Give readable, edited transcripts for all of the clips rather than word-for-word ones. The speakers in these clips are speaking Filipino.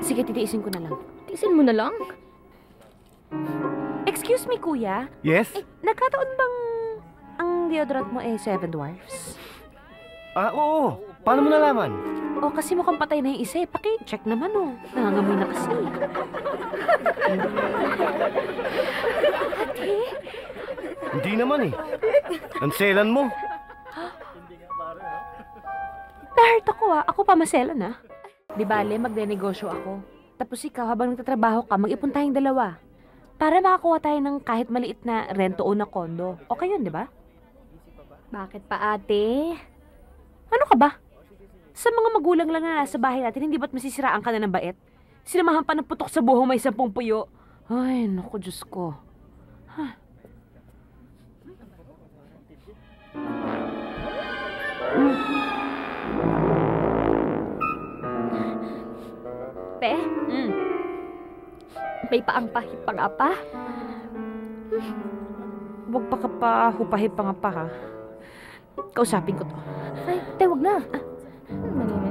Sige, titiisin ko na lang. Tiisin mo na lang. Excuse me, kuya. Yes? Nagkataon bang ang deodorant mo Seven Dwarfs? Oo. Paano mo nalaman? Kasi mukhang patay na yung isa Paki-check naman Nangangamoy na kasi. Ate? Hindi naman Nanselan mo. Na-hurt ako Ako pa maselan Di bale, magdenegosyo ako. Tapos ikaw, habang nagtatrabaho ka, mag-ipon tayong dalawa. Para makakuha tayo ng kahit maliit na rento o na kondo. Okay yun, di ba? Bakit pa, ate? Ano ka ba? Sa mga magulang lang na nasa bahay natin, hindi ba't masisiraan ka na ng bait? Sinamahan pa ng putok sa buhong may 10 puyo. Ay, naku, Diyos ko. Huh. Te? May paang-pahipang-apa? Huwag pa ka pa hupahipang-apa ha. Kausapin ko to. Ay, te, wag na.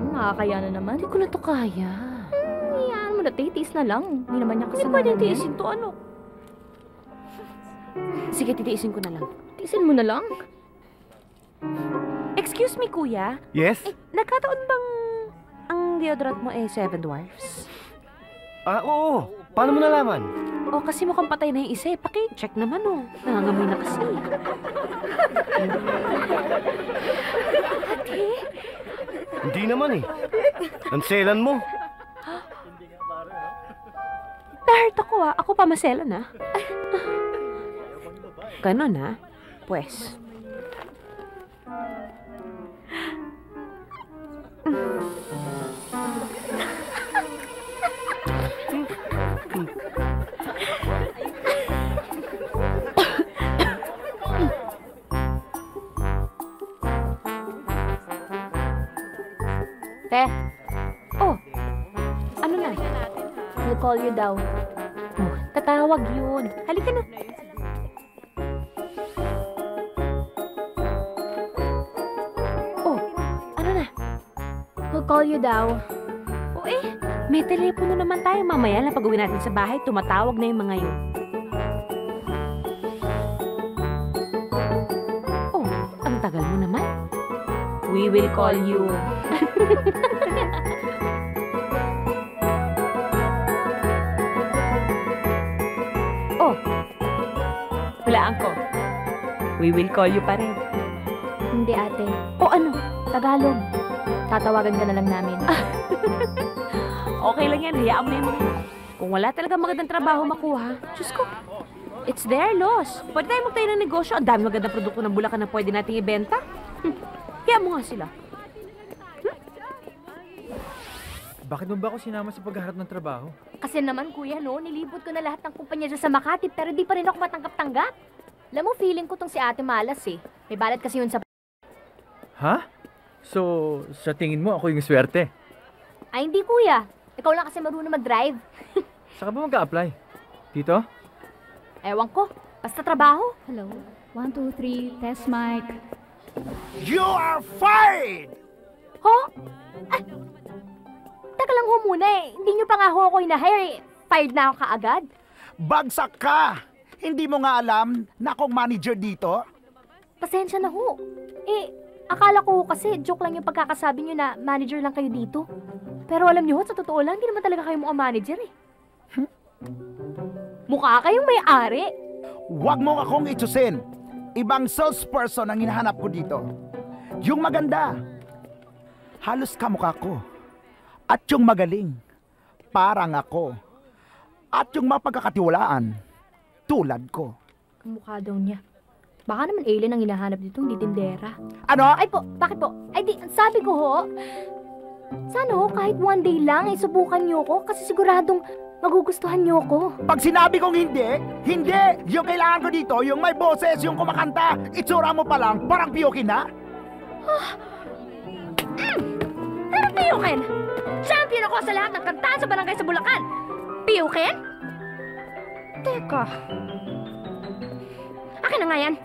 Makakaya na naman. Hindi ko na to kaya. Iyaan mo na, te. Tiis na lang. Hindi naman niya Hindi kasama. pwede tiisin to, Sige, titiisin ko na lang. Tiisin mo na lang. Excuse me, kuya. Yes? Nagkataon bang ang deodorant mo Seven Dwarfs? Oo. Paano mo nalaman? Kasi mukhang patay na yung isa Paki-check naman Nangangamoy na kasi. Ate? Hindi naman Nanselan mo. Na-hurt ako Ako pa maselan Ganon Pues. Te, Ano na? we'll call you daw. Tatawag yun. Halika na. Ano na? We'll call you daw. May telepono naman tayo. Mamaya na pag-uwi natin sa bahay, tumatawag na yung mga yun. Ang tagal mo naman. We will call you. Hulaan ko. We will call you pa rin. Hindi, ate. Ano? Tagalog. Tatawagan ka na lang namin. Okay lang yan. Hayaan mo na yung mga. Kung wala talaga magandang trabaho makuha, Diyos ko, it's their loss. Pwede tayo magtayo ng negosyo. Ang dami magandang produkto ng Bulacan na pwede nating ibenta. Hayaan mo nga sila. Bakit mo ba ako sinama sa paghaharap ng trabaho? Kasi naman, kuya, nilibot ko na lahat ng kumpanya dyan sa Makati, pero di pa rin ako matanggap-tanggap. Alam mo, feeling ko tong si Ate Malas May balat kasi yun sa... Ha? So, sa tingin mo ako yung swerte? Ay, hindi, kuya. Ikaw lang kasi marunong mag-drive. Saka ba mag-a-apply? Dito? Ewan ko. Basta trabaho. Hello. 1, 2, 3. Test mic. You are fired! Teka lang muna Hindi nyo pa nga ako hina-hire Fired na ako kaagad. Bagsak ka! Hindi mo nga alam na akong manager dito? Pasensya na ho. Akala ko kasi joke lang yung pagkakasabi nyo na manager lang kayo dito. Pero alam nyo, sa totoo lang, hindi naman talaga kayo mukhang manager Mukha kayong may-ari. Huwag mo akong itusin. Ibang salesperson ang hinahanap ko dito. Yung maganda. Halos kamukha ko. At yung magaling. Parang ako. At yung mapagkakatiwalaan. Tulad ko. Ang mukha daw niya. Baka naman alien ang hinahanap dito, hindi tindera. Ano? Ay po, bakit po? Sabi ko ho, sana ho, kahit one day lang, subukan niyo ko kasi siguradong magugustuhan niyo ko. Pag sinabi kong hindi, hindi! Yung kailangan ko dito, yung may boses, yung kumakanta, itsura mo pa lang, parang piyokin na. Anong piyukin? Champion ako sa lahat ng kantahan sa barangay sa Bulacan. Piyukin? Teka. Akin na nga yan.